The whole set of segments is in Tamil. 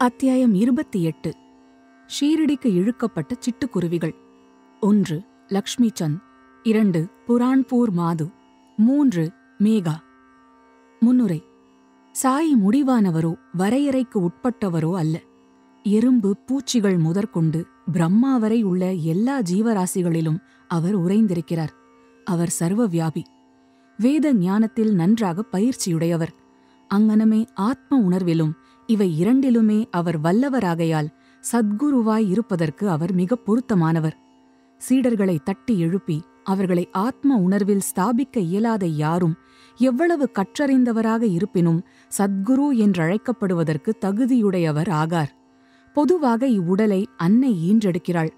அத்தியாயம் 28. ஷீரடிக்கு இழுக்கப்பட்ட சிட்டுக்குருவிகள். 1. லக்ஷ்மி சந்த். 2. புரான்பூர் மாது. 3. மேகா. முன்னுரை. சாயி முடிவானவரோ வரையறைக்கு உட்பட்டவரோ அல்ல. எறும்பு பூச்சிகள் முதற்கொண்டு பிரம்மா வரை உள்ள எல்லா ஜீவராசிகளிலும் அவர் உறைந்திருக்கிறார். அவர் சர்வவியாபி. வேத ஞானத்தில் நன்றாக பயிற்சியுடையவர். அங்ஙனமே ஆத்ம உணர்விலும் இவை இரண்டிலுமே அவர் வல்லவராகையால் சத்குருவாய் இருப்பதற்கு அவர் மிக பொருத்தமானவர். சீடர்களை தட்டி எழுப்பி அவர்களை ஆத்ம உணர்வில் ஸ்தாபிக்க இயலாத யாரும் எவ்வளவு கற்றறிந்தவராக இருப்பினும் சத்குரு என்றழைக்கப்படுவதற்கு தகுதியுடையவர் ஆகார். பொதுவாக இவ்வுடலை அன்னை ஈன்றெடுக்கிறாள்.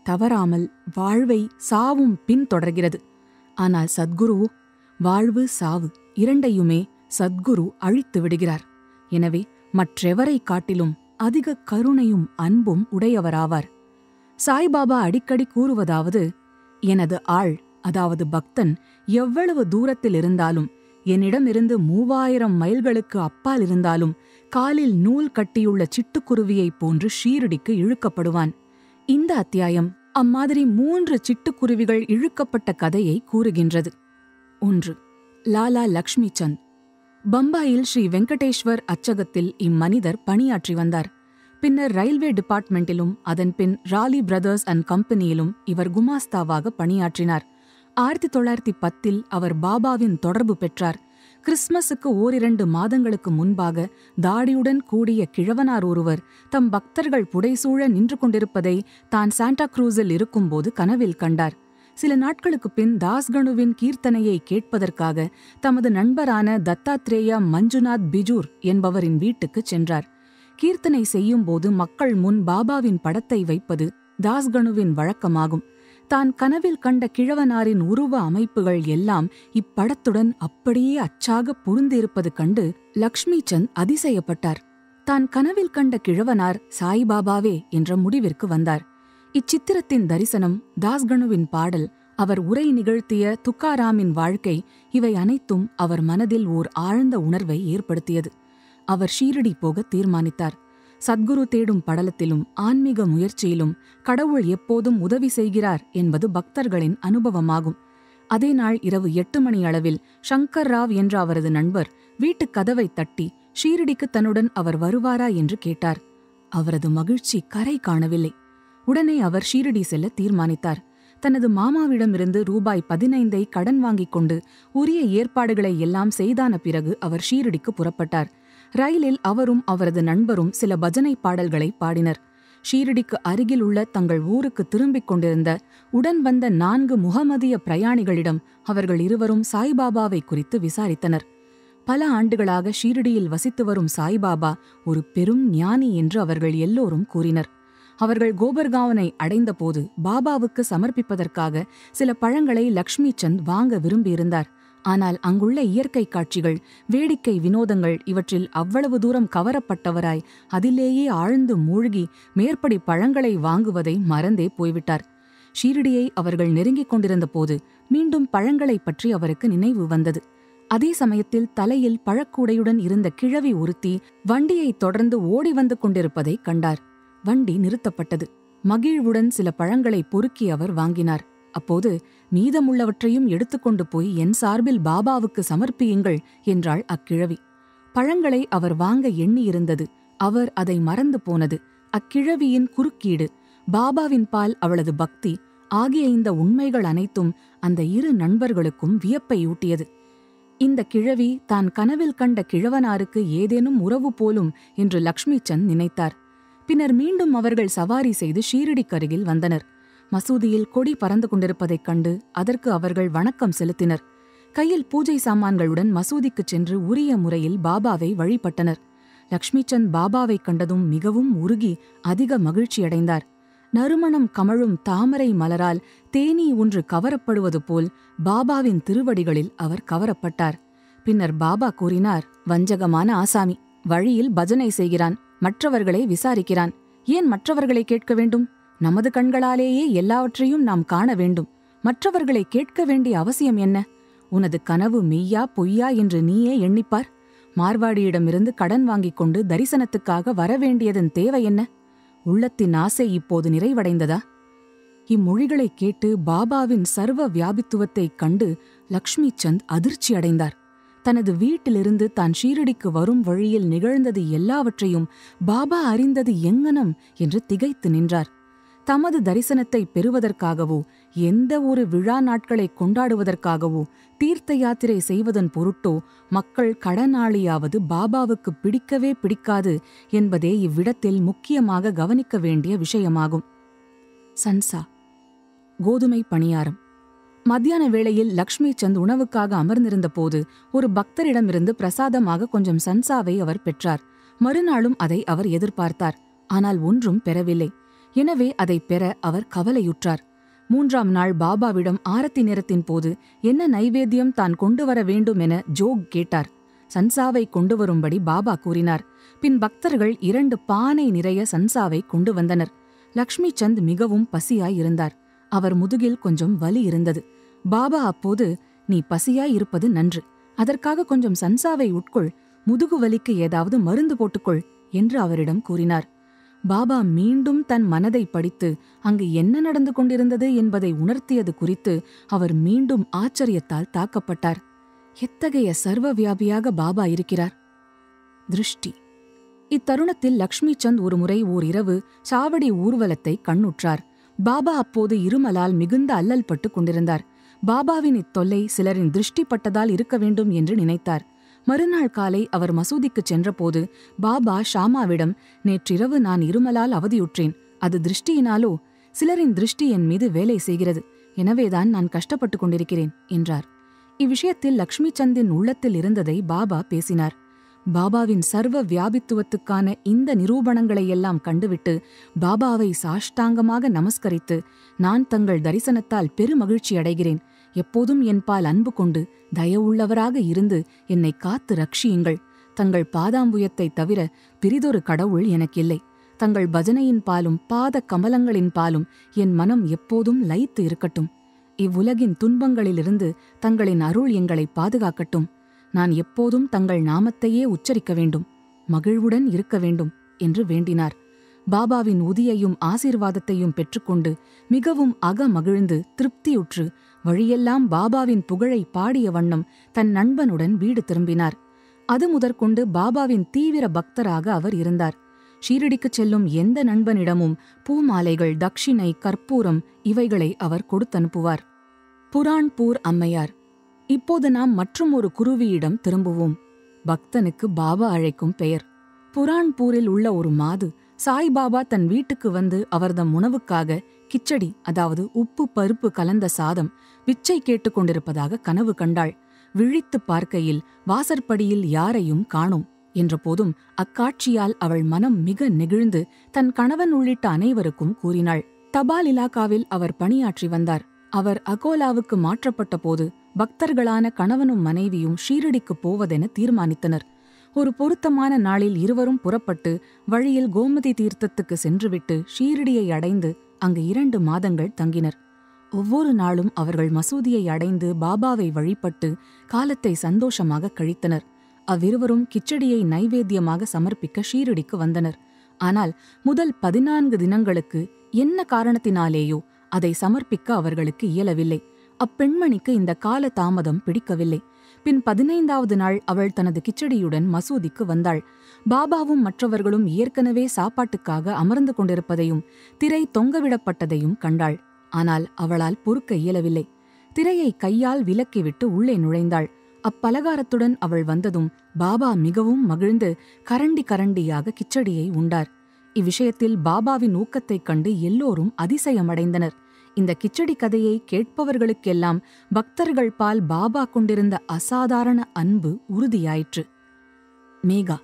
தவறாமல் வாழ்வை சாவும் பின்தொடர்கிறது. ஆனால் சத்குருவோ வாழ்வு சாவு இரண்டையுமே சத்குரு அழித்து விடுகிறார். எனவே மற்றெவரை காட்டிலும் அதிக கருணையும் அன்பும் உடையவராவார். சாய்பாபா அடிக்கடி கூறுவதாவது, எனது ஆள் அதாவது பக்தன் எவ்வளவு தூரத்தில் இருந்தாலும், என்னிடமிருந்து 3000 மைல்களுக்கு அப்பால் இருந்தாலும் காலில் நூல் கட்டியுள்ள சிட்டுக்குருவியைப் போன்று ஷீரடிக்கு இழுக்கப்படுவான். இந்த அத்தியாயம் அம்மாதிரி 3 சிட்டுக்குருவிகள் இழுக்கப்பட்ட கதையை கூறுகின்றது. 1. லாலா லக்ஷ்மி சந்த். பம்பாயில் ஸ்ரீ வெங்கடேஸ்வர் அச்சகத்தில் இம்மனிதர் பணியாற்றி வந்தார். பின்னர் ரயில்வே டிபார்ட்மெண்டிலும் அதன்பின் ராலி பிரதர்ஸ் அண்ட் கம்பெனியிலும் இவர் குமாஸ்தாவாக பணியாற்றினார். 1910 அவர் பாபாவின் தொடர்பு பெற்றார். கிறிஸ்மஸுக்கு 1-2 மாதங்களுக்கு முன்பாக தாடியுடன் கூடிய கிழவனார் ஒருவர் தம் பக்தர்கள் புடைசூழ நின்று கொண்டிருப்பதை தான் சாண்டா குரூஸில் இருக்கும்போது கனவில் கண்டார். சில நாட்களுக்குப் பின் தாஸ்கனுவின் கீர்த்தனையை கேட்பதற்காக தமது நண்பரான தத்தாத்ரேயா மஞ்சுநாத் பிஜூர் என்பவரின் வீட்டுக்குச் சென்றார். கீர்த்தனை செய்யும்போது மக்கள் முன் பாபாவின் படத்தை வைப்பது தாஸ்கனுவின் வழக்கமாகும். தான் கனவில் கண்ட கிழவனாரின் உருவ அமைப்புகள் எல்லாம் இப்படத்துடன் அப்படியே அச்சாக பொருந்திருப்பது கண்டு லக்ஷ்மி சந்த் அதிசயப்பட்டார். தான் கனவில் கண்ட கிழவனார் சாய்பாபாவே என்ற முடிவிற்கு வந்தார். இச்சித்திரத்தின் தரிசனம், தாஸ்கனுவின் பாடல், அவர் உரை நிகழ்த்திய துக்காராமின் வாழ்க்கை, இவை அனைத்தும் அவர் மனதில் ஓர் ஆழ்ந்த உணர்வை ஏற்படுத்தியது. அவர் ஷீரடி போக தீர்மானித்தார். சத்குரு தேடும் படலத்திலும் ஆன்மீக முயற்சியிலும் கடவுள் எப்போதும் உதவி செய்கிறார் என்பது பக்தர்களின் அனுபவமாகும். அதே நாள் இரவு 8 மணி அளவில் சங்கர் ராவ் என்ற அவரது நண்பர் வீட்டுக் கதவை தட்டி ஷீரடிக்கு தன்னுடன் அவர் வருவாரா என்று கேட்டார். அவரது மகிழ்ச்சி கரை காணவில்லை. உடனே அவர் ஷீரடி செல்ல தீர்மானித்தார். தனது மாமாவிடமிருந்து ₹15 கடன் வாங்கிக் கொண்டு உரிய ஏற்பாடுகளை எல்லாம் செய்தான பிறகு அவர் ஷீரடிக்கு புறப்பட்டார். ரயிலில் அவரும் அவரது நண்பரும் சில பஜனை பாடல்களை பாடினர். ஷீரடிக்கு அருகில் உள்ள தங்கள் ஊருக்கு திரும்பிக் கொண்டிருந்த உடன் வந்த 4 முகமதிய பிரயாணிகளிடம் அவர்கள் இருவரும் சாய்பாபாவை குறித்து விசாரித்தனர். பல ஆண்டுகளாக ஷீரடியில் வசித்து வரும் சாய்பாபா ஒரு பெரும் ஞானி என்று அவர்கள் எல்லோரும் கூறினர். அவர்கள் கோபர்காவனை அடைந்தபோது பாபாவுக்கு சமர்ப்பிப்பதற்காக சில பழங்களை லக்ஷ்மி சந்த் வாங்க விரும்பியிருந்தார். ஆனால் அங்குள்ள இயற்கை காட்சிகள், வேடிக்கை வினோதங்கள் இவற்றில் அவ்வளவு தூரம் கவரப்பட்டவராய் அதிலேயே ஆழ்ந்து மூழ்கி மேற்படி பழங்களை வாங்குவதை மறந்தே போய்விட்டார். ஷீரடியை அவர்கள் நெருங்கிக் கொண்டிருந்த போது மீண்டும் பழங்களை பற்றி அவருக்கு நினைவு வந்தது. அதே சமயத்தில் தலையில் பழக்கூடையுடன் இருந்த கிழவி ஒருத்தி வண்டியை தொடர்ந்து ஓடி வந்து கொண்டிருப்பதை கண்டார். வண்டி நிறுத்தப்பட்டது. மகிழ்வுடன் சில பழங்களை பொறுக்கி அவர் வாங்கினார். அப்போது மீதமுள்ளவற்றையும் எடுத்துக்கொண்டு போய் என் சார்பில் பாபாவுக்கு சமர்ப்பியுங்கள் என்றாள் அக்கிழவி. பழங்களை அவர் வாங்க எண்ணியிருந்தது. அவர் அதை மறந்து போனது. அக்கிழவியின் குறுக்கீடு, பாபாவின் பால் அவளது பக்தி ஆகிய இந்த உண்மைகள் அனைத்தும் அந்த 2 நண்பர்களுக்கும் வியப்பை ஊட்டியது. இந்த கிழவி தான் கனவில் கண்ட கிழவனாருக்கு ஏதேனும் உறவு போலும் என்று லக்ஷ்மி சந்த் நினைத்தார். பின்னர் மீண்டும் அவர்கள் சவாரி செய்து ஷீரடிக்கருகில் வந்தனர். மசூதியில் கொடி பறந்து கொண்டிருப்பதைக் கண்டு அதற்கு அவர்கள் வணக்கம் செலுத்தினர். கையில் பூஜை சாமான்களுடன் மசூதிக்குச் சென்று உரிய முறையில் பாபாவை வழிபட்டனர். லக்ஷ்மி சந்த் பாபாவை கண்டதும் மிகவும் உருகி அதிக மகிழ்ச்சியடைந்தார். நறுமணம் கமழும் தாமரை மலரால் தேனீ ஒன்று கவரப்படுவது போல் பாபாவின் திருவடிகளில் அவர் கவரப்பட்டார். பின்னர் பாபா கூறினார், வஞ்சகமான ஆசாமி, வழியில் பஜனை செய்கிறான், மற்றவர்களை விசாரிக்கிறான். ஏன் மற்றவர்களை கேட்க வேண்டும்? நமது கண்களாலேயே எல்லாவற்றையும் நாம் காண வேண்டும். மற்றவர்களை கேட்க வேண்டிய அவசியம் என்ன? உனது கனவு மெய்யா பொய்யா என்று நீயே எண்ணிப்பார். மார்வாடியிடமிருந்து கடன் வாங்கிக் கொண்டு தரிசனத்துக்காக வரவேண்டியதன் தேவை என்ன? உள்ளத்தின் ஆசை இப்போது நிறைவடைந்ததா? இம்மொழிகளைக் கேட்டு பாபாவின் சர்வ வியாபித்துவத்தைக் கண்டு லக்ஷ்மி சந்த் அதிர்ச்சி அடைந்தார். தனது வீட்டிலிருந்து தான் ஷீரடிக்கு வரும் வழியில் நிகழ்ந்தது எல்லாவற்றையும் பாபா அறிந்தது எங்கனம் என்று திகைத்து நின்றார். தமது தரிசனத்தை பெறுவதற்காகவோ, எந்த ஒரு விழா நாட்களை கொண்டாடுவதற்காகவோ, தீர்த்த யாத்திரை செய்வதன் பொருட்டோ மக்கள் கடனாளியாவது பாபாவுக்கு பிடிக்கவே பிடிக்காது என்பதே இவ்விடத்தில் முக்கியமாக கவனிக்க வேண்டிய விஷயமாகும். சன்சா, கோதுமை பணியாரம். மத்தியான வேளையில் லக்ஷ்மி சந்த் உணவுக்காக அமர்ந்திருந்த போது ஒரு பக்தரிடமிருந்து பிரசாதமாக கொஞ்சம் சன்சாவை அவர் பெற்றார். மறுநாளும் அதை அவர் எதிர்பார்த்தார். ஆனால் ஒன்றும் பெறவில்லை. எனவே அதை பெற அவர் கவலையுற்றார். 3ஆம் நாள் பாபாவிடம் ஆரத்தி நேரத்தின் போது என்ன நைவேத்தியம் தான் கொண்டு வர வேண்டும் என ஜோக் கேட்டார். சன்சாவை கொண்டு வரும்படி பாபா கூறினார். பின் பக்தர்கள் 2 பானை நிறைய சன்சாவை கொண்டு வந்தனர். லக்ஷ்மி சந்த் மிகவும் பசியாயிருந்தார். அவர் முதுகில் கொஞ்சம் வலி இருந்தது. பாபா அப்போது, நீ பசியாய் இருப்பது நன்று, அதற்காக கொஞ்சம் சன்சாவை உட்கொள், முதுகு வலிக்கு ஏதாவது மருந்து போட்டுக்கொள் என்று அவரிடம் கூறினார். பாபா மீண்டும் தன் மனதை படித்து அங்கு என்ன நடந்து கொண்டிருந்தது என்பதை உணர்த்தியது குறித்து அவர் மீண்டும் ஆச்சரியத்தால் தாக்கப்பட்டார். எத்தகைய சர்வ வியாபியாக பாபா இருக்கிறார்! திருஷ்டி. இத்தருணத்தில் லக்ஷ்மி சந்த் ஒருமுறை இரவு சாவடி ஊர்வலத்தை கண்ணுற்றார். பாபா அப்போது இருமலால் மிகுந்த அல்லல் பட்டு கொண்டிருந்தார். பாபாவின் இத்தொல்லை சிலரின் திருஷ்டி பட்டதால் இருக்க வேண்டும் என்று நினைத்தார். மறுநாள் காலை அவர் மசூதிக்குச் சென்றபோது பாபா ஷாமாவிடம், நேற்றிரவு நான் இருமலால் அவதியுற்றேன், அது திருஷ்டியினாலோ? சிலரின் திருஷ்டி என் மீது வேலை செய்கிறது, எனவேதான் நான் கஷ்டப்பட்டு கொண்டிருக்கிறேன் என்றார். இவ்விஷயத்தில் லக்ஷ்மி சந்தின் உள்ளத்தில் இருந்ததை பாபா பேசினார். பாபாவின் சர்வ வியாபித்துவத்துக்கான இந்த நிரூபணங்களையெல்லாம் கண்டுவிட்டு பாபாவை சாஷ்டாங்கமாக நமஸ்கரித்து, நான் தங்கள் தரிசனத்தால் பெருமகிழ்ச்சி அடைகிறேன், எப்போதும் என்பால் அன்பு கொண்டு தயவுள்ளவராக இருந்து என்னை காத்து ரட்சியுங்கள், தங்கள் பாதாம்புயத்தை தவிர பிரிதொரு கடவுள் எனக்கில்லை, தங்கள் பஜனையின் பாலும் பாத கமலங்களின் பாலும் என் மனம் எப்போதும் லயித்து இருக்கட்டும், இவ்வுலகின் துன்பங்களிலிருந்து தங்களின் அருள் எங்களை பாதுகாக்கட்டும், நான் எப்போதும் தங்கள் நாமத்தையே உச்சரிக்க வேண்டும், மகிழ்வுடன் இருக்க வேண்டும் என்று வேண்டினார். பாபாவின் உதியையும் ஆசீர்வாதத்தையும் பெற்றுக்கொண்டு மிகவும் மகிழ்ந்து திருப்தியுற்று வழியெல்லாம் பாபாவின் புகழை பாடிய வண்ணம் தன் நண்பனுடன் வீடு திரும்பினார். அது முதற்கொண்டு பாபாவின் தீவிர பக்தராக அவர் இருந்தார். ஷீரடிக்குச் செல்லும் எந்த நண்பனிடமும் பூமாலைகள், தட்சிணை, கற்பூரம் இவைகளை அவர் கொடுத்தனுப்புவார். புரான்பூர் அம்மையார். இப்போது நாம் மற்றும் ஒரு குருவியிடம் திரும்புவோம். பக்தனுக்கு பாபா அழைக்கும் பெயர். புரான்பூரில் உள்ள ஒரு மாது சாய்பாபா தன் வீட்டுக்கு வந்து அவர்தம் உணவுக்காக கிச்சடி, அதாவது உப்பு பருப்பு கலந்த சாதம், பிச்சை கேட்டுக்கொண்டிருப்பதாக கனவு கண்டாள். விழித்து பார்க்கையில் வாசற்படியில் யாரையும் காணோம் என்றபோதும் அக்காட்சியால் அவள் மனம் மிக நெகிழ்ந்து தன் கணவன் உள்ளிட்ட அனைவருக்கும் கூறினாள். தபால் இலாக்காவில் அவர் பணியாற்றி வந்தார். அவர் அகோலாவுக்கு மாற்றப்பட்ட போது பக்தர்களான கணவனும் மனைவியும் ஷீரடிக்கு போவதென தீர்மானித்தனர். ஒரு பொருத்தமான நாளில் இருவரும் புறப்பட்டு வழியில் கோமதி தீர்த்தத்துக்கு சென்றுவிட்டு ஷீரடியை அடைந்து அங்கு 2 மாதங்கள் தங்கினர். ஒவ்வொரு நாளும் அவர்கள் மசூதியை அடைந்து பாபாவை வழிபட்டு காலத்தை சந்தோஷமாக கழித்தனர். அவ்விருவரும் கிச்சடியை நைவேத்தியமாக சமர்ப்பிக்க ஷீரடிக்கு வந்தனர். ஆனால் முதல் 14 தினங்களுக்கு என்ன காரணத்தினாலேயோ அதை சமர்ப்பிக்க அவர்களுக்கு இயலவில்லை. அப்பெண்மணிக்கு இந்த கால தாமதம் பிடிக்கவில்லை. பின் 15வது நாள் அவள் தனது கிச்சடியுடன் மசூதிக்கு வந்தாள். பாபாவும் மற்றவர்களும் ஏற்கனவே சாப்பாட்டுக்காக அமர்ந்து கொண்டிருப்பதையும் திரை தொங்கவிடப்பட்டதையும் கண்டாள். ஆனால் அவளால் பொறுக்க இயலவில்லை. திரையை கையால் விலக்கிவிட்டு உள்ளே நுழைந்தாள். அப்பலகாரத்துடன் அவள் வந்ததும் பாபா மிகவும் மகிழ்ந்து கரண்டி கரண்டியாக கிச்சடியை உண்டார். இவ்விஷயத்தில் பாபாவின் ஊக்கத்தைக் கண்டு எல்லோரும் அதிசயமடைந்தனர். இந்த கிச்சடி கதையை கேட்பவர்களுக்கெல்லாம் பக்தர்கள் பால் பாபா கொண்டிருந்த அசாதாரண அன்பு உறுதியாயிற்று. மேகா.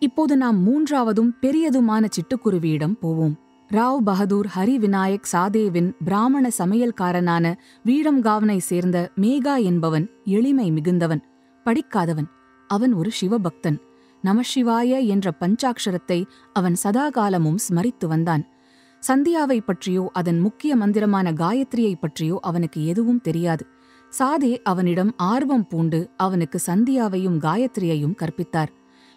இப்போது நாம் 3வதும் பெரியதுமான சிட்டுக்குருவியிடம் போவோம். ராவ் பகதூர் ஹரி விநாயக் சாதேவின் பிராமண சமையல்காரனான வீடம்காவனை சேர்ந்த மேகா என்பவன் எளிமை மிகுந்தவன், படிக்காதவன். அவன் ஒரு சிவபக்தன். நமசிவாய என்ற பஞ்சாட்சரத்தை அவன் சதாகாலமும் ஸ்மரித்து வந்தான். சந்தியாவை பற்றியோ அதன் முக்கிய மந்திரமான காயத்ரியை பற்றியோ அவனுக்கு எதுவும் தெரியாது. சாதே அவனிடம் ஆர்வம் பூண்டு அவனுக்கு சந்தியாவையும் காயத்ரியையும் கற்பித்தார்.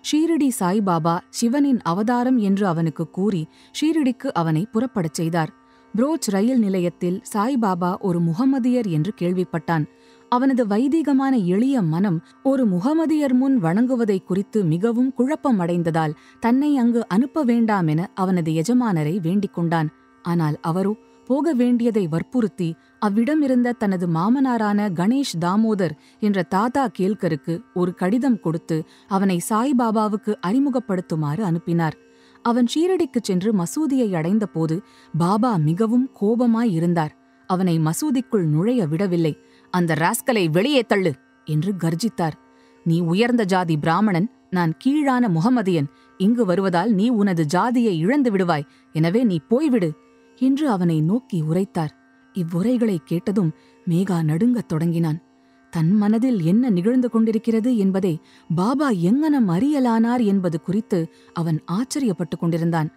ஷீரடி சாய்பாபா சிவனின் அவதாரம் என்று அவனுக்கு கூறி ஷீரடிக்கு அவனை புறப்படச் செய்தார். புரோச் ரயில் நிலையத்தில் சாய்பாபா ஒரு முகமதியர் என்று கேள்விப்பட்டான். அவனது வைதீகமான எளிய மனம் ஒரு முகமதியர் முன் வணங்குவதை குறித்து மிகவும் குழப்பம் அடைந்ததால் தன்னை அங்கு அனுப்ப வேண்டாமென அவனது எஜமானரை வேண்டிக் கொண்டான். ஆனால் அவரோ போக வேண்டியதை வற்புறுத்தி அவ்விடமிருந்த தனது மாமனாரான கணேஷ் தாமோதர் என்ற தாதா கேல்கருக்கு ஒரு கடிதம் கொடுத்து அவனை சாய்பாபாவுக்கு அறிமுகப்படுத்துமாறு அனுப்பினார். அவன் ஷீரடிக்குச் சென்று மசூதியை அடைந்தபோது பாபா மிகவும் கோபமாயிருந்தார். அவனை மசூதிக்குள் நுழைய விடவில்லை. அந்த ராஸ்கலை வெளியே தள்ளு என்று கர்ஜித்தார். நீ உயர்ந்த ஜாதி பிராமணன், நான் கீழான முகமதியன். இங்கு வருவதால் நீ உனது ஜாதியை இழந்து விடுவாய். எனவே நீ போய்விடு என்று அவனை நோக்கி உரைத்தார். இவ்வுரைகளை கேட்டதும் மேகா நடுங்கத் தொடங்கினான். தன் மனதில் என்ன நிகழ்ந்து கொண்டிருக்கிறது என்பதை பாபா எங்கனம் அறியலானார் என்பது குறித்து அவன் ஆச்சரியப்பட்டுக் கொண்டிருந்தான்.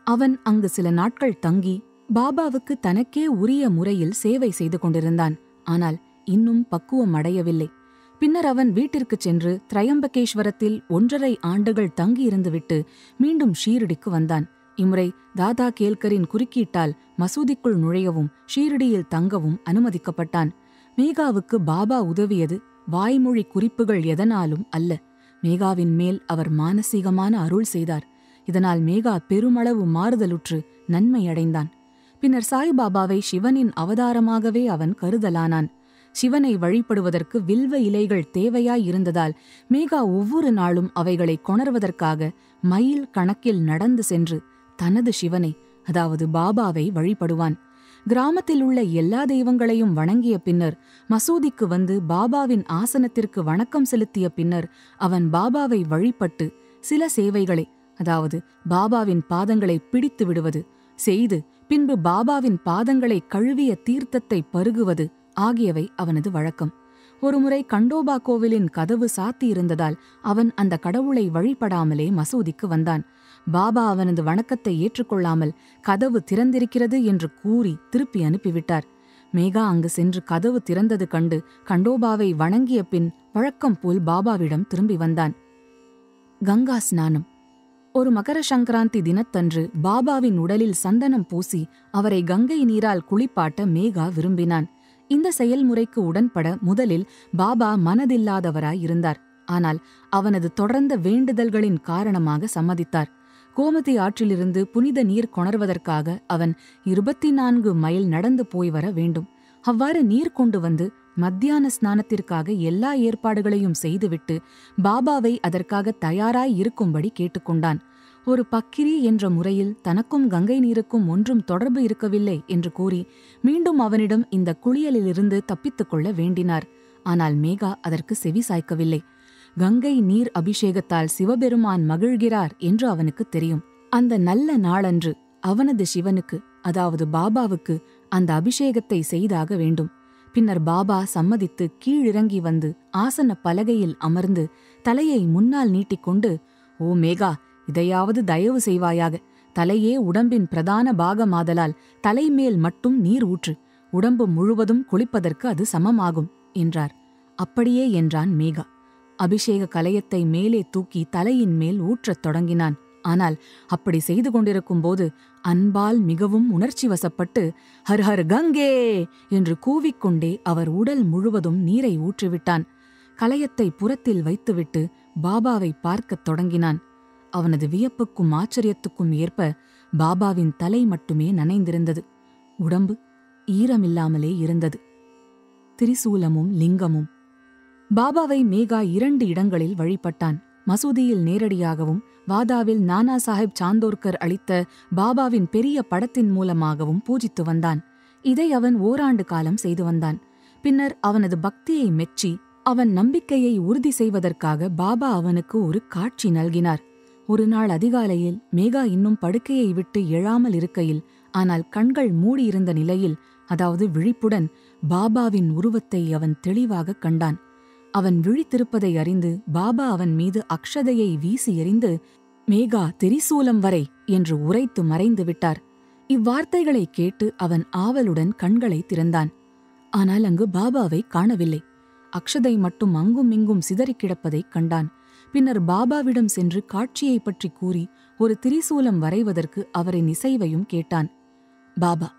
அவன் அங்கு சில நாட்கள் தங்கி பாபாவுக்கு தனக்கே உரிய முறையில் சேவை செய்து கொண்டிருந்தான். ஆனால் இன்னும் பக்குவம் அடையவில்லை. பின்னர் அவன் வீட்டிற்குச் சென்று திரையம்பகேஸ்வரத்தில் 1.5 ஆண்டுகள் தங்கியிருந்துவிட்டு மீண்டும் ஷீரடிக்கு வந்தான். இம்முறை தாதா கேல்கரின் குறுக்கீட்டால் மசூதிக்குள் நுழையவும் ஷீரடியில் தங்கவும் அனுமதிக்கப்பட்டான். மேகாவுக்கு பாபா உதவியது வாய்மொழி குறிப்புகள் எதனாலும் அல்ல. மேகாவின் மேல் அவர் மானசீகமான அருள் செய்தார். இதனால் மேகா பெருமளவு மாறுதலுற்று நன்மை அடைந்தான். பின்னர் சாய்பாபாவை சிவனின் அவதாரமாகவே அவன் கருதலானான். சிவனை வழிபடுவதற்கு வில்வ இலைகள் தேவையாயிருந்ததால் மேகா ஒவ்வொரு நாளும் அவைகளை கொணர்வதற்காக மைல் கணக்கில் நடந்து சென்று தனது சிவனை, அதாவது பாபாவை வழிபடுவான். கிராமத்தில் உள்ள எல்லா தெய்வங்களையும் வணங்கிய பின்னர் மசூதிக்கு வந்து பாபாவின் ஆசனத்திற்கு வணக்கம் செலுத்திய பின்னர் அவன் பாபாவை வழிபட்டு சில சேவைகளை, அதாவது பாபாவின் பாதங்களை பிடித்து விடுவது செய்து பின்பு பாபாவின் பாதங்களை கழுவிய தீர்த்தத்தை பருகுவது ஆகியவை அவனது வழக்கம். ஒருமுறை கண்டோபா கோவிலின் கதவு சாத்தியிருந்ததால் அவன் அந்த கடவுளை வழிபடாமலே மசூதிக்கு வந்தான். பாபா அவனது வணக்கத்தை ஏற்றுக்கொள்ளாமல் கதவு திறந்திருக்கிறது என்று கூறி திருப்பி அனுப்பிவிட்டார். மேகா அங்கு சென்று கதவு திறந்தது கண்டு கண்டோபாவை வணங்கிய பின் வழக்கம் போல் பாபாவிடம் திரும்பி வந்தான். கங்கா ஸ்நானம். ஒரு மகர சங்கராந்தி தினத்தன்று பாபாவின் உடலில் சந்தனம் பூசி அவரை கங்கை நீரால் குளிப்பாட்ட மேகா விரும்பினான். இந்த செயல்முறைக்கு உடன்பட முதலில் பாபா மனதில்லாதவராயிருந்தார். ஆனால் அவனது தொடர்ந்த வேண்டுதல்களின் காரணமாக சம்மதித்தார். கோமதி ஆற்றிலிருந்து புனித நீர் கொணர்வதற்காக அவன் 24 மைல் நடந்து போய் வர வேண்டும். அவ்வாறு நீர் கொண்டு வந்து மத்தியான ஸ்நானத்திற்காக எல்லா ஏற்பாடுகளையும் செய்துவிட்டு பாபாவை அதற்காக தயாராய் இருக்கும்படி கேட்டுக்கொண்டான். ஒரு பக்கிரி என்ற முறையில் தனக்கும் கங்கை நீருக்கும் ஒன்றும் தொடர்பு இருக்கவில்லை என்று கூறி மீண்டும் அவனிடம் இந்த குளியலிலிருந்து தப்பித்துக் கொள்ள வேண்டினார். ஆனால் மேகா அதற்கு செவி சாய்க்கவில்லை. கங்கை நீர் அபிஷேகத்தால் சிவபெருமான் மகிழ்கிறார் என்று அவனுக்கு தெரியும். அந்த நல்ல நாளன்று அவனது சிவனுக்கு, அதாவது பாபாவுக்கு அந்த அபிஷேகத்தை செய்தாக வேண்டும். பின்னர் பாபா சம்மதித்து கீழிறங்கி வந்து ஆசன பலகையில் அமர்ந்து தலையை முன்னால் நீட்டிக்கொண்டு, ஓ மேகா, இதையாவது தயவு செய்வாயாக. தலையே உடம்பின் பிரதான பாகமாதலால் தலைமேல் மட்டும் நீர் ஊற்று. உடம்பு முழுவதும் குளிப்பதற்கு அது சமமாகும் என்றார். அப்படியே என்றான் மேகா. அபிஷேக கலயத்தை மேலே தூக்கி தலையின் மேல் ஊற்றத் தொடங்கினான். ஆனால் அப்படி செய்து கொண்டிருக்கும் போது அன்பால் மிகவும் உணர்ச்சி வசப்பட்டு ஹர் ஹர் கங்கே என்று கூவிக்கொண்டே அவர் உடல் முழுவதும் நீரை ஊற்றிவிட்டான். கலயத்தை புறத்தில் வைத்துவிட்டு பாபாவை பார்க்கத் தொடங்கினான். அவனது வியப்புக்கும் ஆச்சரியத்துக்கும் ஏற்ப பாபாவின் தலை மட்டுமே நனைந்திருந்தது. உடம்பு ஈரமில்லாமலே இருந்தது. திரிசூலமும் லிங்கமும். பாபாவை மேகா 2 இடங்களில் வழிபட்டான். மசூதியில் நேரடியாகவும் வாதாவில் நானா சாஹிப் சாந்தோர்கர் அளித்த பாபாவின் பெரிய படத்தின் மூலமாகவும் பூஜித்து வந்தான். இதை அவன் ஓராண்டு காலம் செய்து வந்தான். பின்னர் அவனது பக்தியை மெச்சி அவன் நம்பிக்கையை உறுதி செய்வதற்காக பாபா அவனுக்கு ஒரு காட்சி நல்கினார். ஒரு நாள் அதிகாலையில் மேகா இன்னும் படுக்கையை விட்டு எழாமல் இருக்கையில், ஆனால் கண்கள் மூடியிருந்த நிலையில், அதாவது விழிப்புடன், பாபாவின் உருவத்தை அவன் தெளிவாகக் கண்டான். அவன் விழித்திருப்பதை அறிந்து பாபா அவன் மீது அக்ஷதையை வீசி எறிந்து, மேகா திரிசூலம் வரை என்று உரைத்து மறைந்து விட்டார். இவ்வார்த்தைகளை கேட்டு அவன் ஆவலுடன் கண்களை திறந்தான். ஆனால் அங்கு பாபாவை காணவில்லை. அக்ஷதை மட்டும் அங்கும் இங்கும் சிதறிக் கிடப்பதைக் கண்டான். பின்னர் பாபாவிடம் சென்று காட்சியை பற்றி கூறி ஒரு திரிசூலம் வரைவதற்கு அவரின் இசைவையும் கேட்டான். பாபா,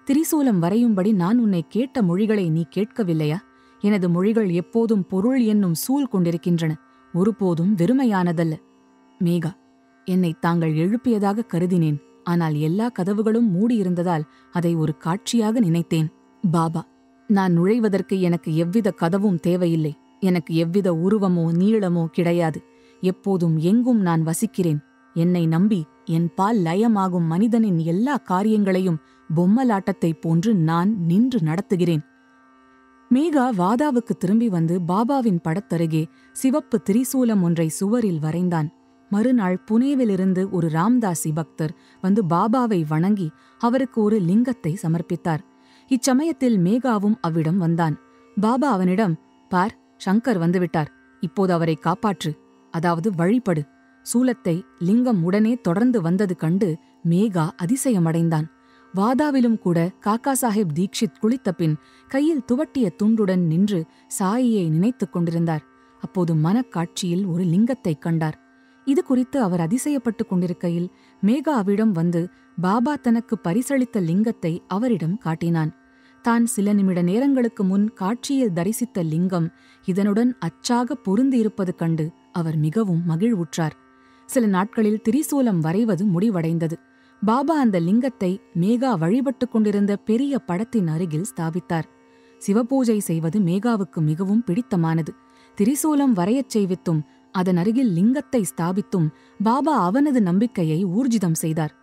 திரிசூலம் வரையும்படி நான் உன்னை கேட்ட மொழிகளை நீ கேட்கவில்லையா? எனது மொழிகள் எப்போதும் பொருள் என்னும் சூழ் கொண்டிருக்கின்றன, ஒருபோதும் வெறுமையானதல்ல. மேகா, என்னை தாங்கள் எழுப்பியதாக கருதினேன். ஆனால் எல்லா கதவுகளும் மூடியிருந்ததால் அதை ஒரு காட்சியாக நினைத்தேன். பாபா, நான் நுழைவதற்கு எனக்கு எவ்வித கதவும் தேவையில்லை. எனக்கு எவ்வித உருவமோ நீளமோ கிடையாது. எப்போதும் எங்கும் நான் வசிக்கிறேன். என்னை நம்பி என் பால் லயமாகும் மனிதனின் எல்லா காரியங்களையும் பொம்மலாட்டத்தைப் போன்று நான் நின்று நடத்துகிறேன். மேகா வாதாவுக்கு திரும்பி வந்து பாபாவின் படத்தருகே சிவப்பு திரிசூலம் ஒன்றை சுவரில் வரைந்தான். மறுநாள் புனேவிலிருந்து ஒரு ராம்தாசி பக்தர் வந்து பாபாவை வணங்கி அவருக்கு ஒரு லிங்கத்தை சமர்ப்பித்தார். இச்சமயத்தில் மேகாவும் அவ்விடம் வந்தான். பாபா அவனிடம், பார், சங்கர் வந்துவிட்டார், இப்போது அவரை காப்பாற்று, அதாவது வழிபடு. சூலத்தை லிங்கம் உடனே தொடர்ந்து வந்தது கண்டு மேகா அதிசயமடைந்தான். வாதாவிலும் கூட காக்கா சாஹேப் தீக்ஷித் குளித்த பின் கையில் துவட்டிய துண்டுடன் நின்று சாயியை நினைத்துக் கொண்டிருந்தார். அப்போது மனக்காட்சியில் ஒரு லிங்கத்தைக் கண்டார். இது குறித்து அவர் அதிசயப்பட்டுக் கொண்டிருக்கையில் மேகாவிடம் வந்து பாபா தனக்கு பரிசளித்த லிங்கத்தை அவரிடம் காட்டினான். தான் சில நிமிட நேரங்களுக்கு முன் காட்சியில் தரிசித்த லிங்கம் இதனுடன் அச்சாக பொருந்தியிருப்பது கண்டு அவர் மிகவும் மகிழ்வுற்றார். சில நாட்களில் திரிசூலம் வரைவது முடிவடைந்தது. பாபா அந்த லிங்கத்தை மேகா வழிபட்டுக் கொண்டிருந்த பெரிய படத்தின் அருகில் ஸ்தாபித்தார். சிவபூஜை செய்வது மேகாவுக்கு மிகவும் பிடித்தமானது. திரிசூலம் வரையச் செய்வித்தும் அதன் அருகில் லிங்கத்தை ஸ்தாபித்தும் பாபா அவனது நம்பிக்கையை ஊர்ஜிதம் செய்தார்.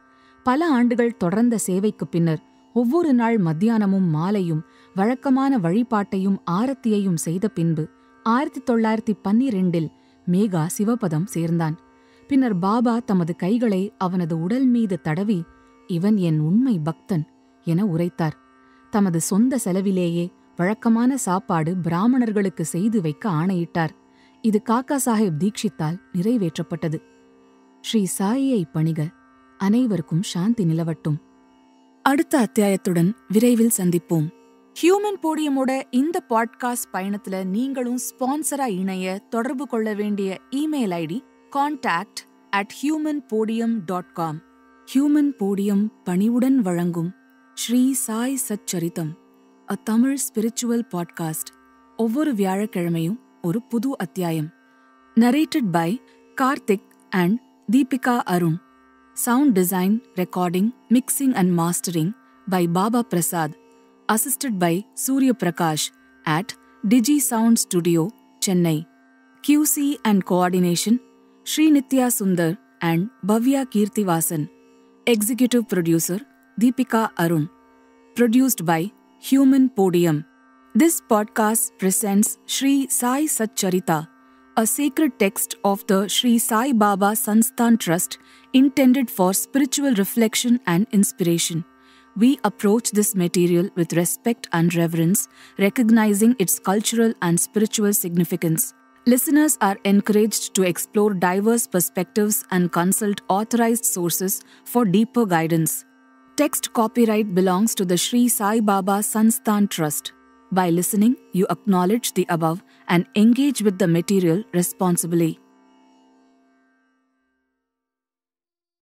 பல ஆண்டுகள் தொடர்ந்த சேவைக்குப் பின்னர் ஒவ்வொரு நாள் மத்தியானமும் மாலையும் வழக்கமான வழிபாட்டையும் ஆரத்தியையும் செய்த பின்பு 1912 மேகா சிவபதம் சேர்ந்தான். பின்னர் பாபா தமது கைகளை அவனது உடல் மீது தடவி, இவன் என் உண்மை பக்தன் என உரைத்தார். தமது சொந்த செலவிலேயே வழக்கமான சாப்பாடு பிராமணர்களுக்கு செய்து வைக்க ஆணையிட்டார். இது காக்கா சாஹேப் தீக்ஷித்தால் நிறைவேற்றப்பட்டது. ஸ்ரீ சாயியை பணிக. அனைவருக்கும் சாந்தி நிலவட்டும். அடுத்த அத்தியாயத்துடன் விரைவில் சந்திப்போம். ஹியூமன் போடியமோட இந்த பாட்காஸ்ட் பயணத்துல நீங்களும் ஸ்பான்சரா இணைய தொடர்பு கொள்ள வேண்டிய email ID contact@humanpodium.com. Human podium பணிவுடன் வழங்கும் Shri Sai Satcharitam, a Tamil spiritual podcast. ஒவ்வொரு வியாழக்கிழமையும் ஒரு புது அத்தியாயம். Narrated by Karthik and Deepika Arun. Sound design, recording, mixing and mastering by Baba Prasad. Assisted by Surya Prakash at Digi Sound Studio, Chennai. QC and coordination Sri Nitya Sundar and Bhavya Kirtivasan. Executive producer Deepika Arun. Produced by Human Podium. This podcast presents Sri Sai Satcharita, a sacred text of the Sri Sai Baba Sansthan Trust intended for spiritual reflection and inspiration. We approach this material with respect and reverence, recognizing its cultural and spiritual significance. Listeners are encouraged to explore diverse perspectives and consult authorized sources for deeper guidance. Text copyright belongs to the Sri Sai Baba Sansthan Trust. By listening, you acknowledge the above and engage with the material responsibly.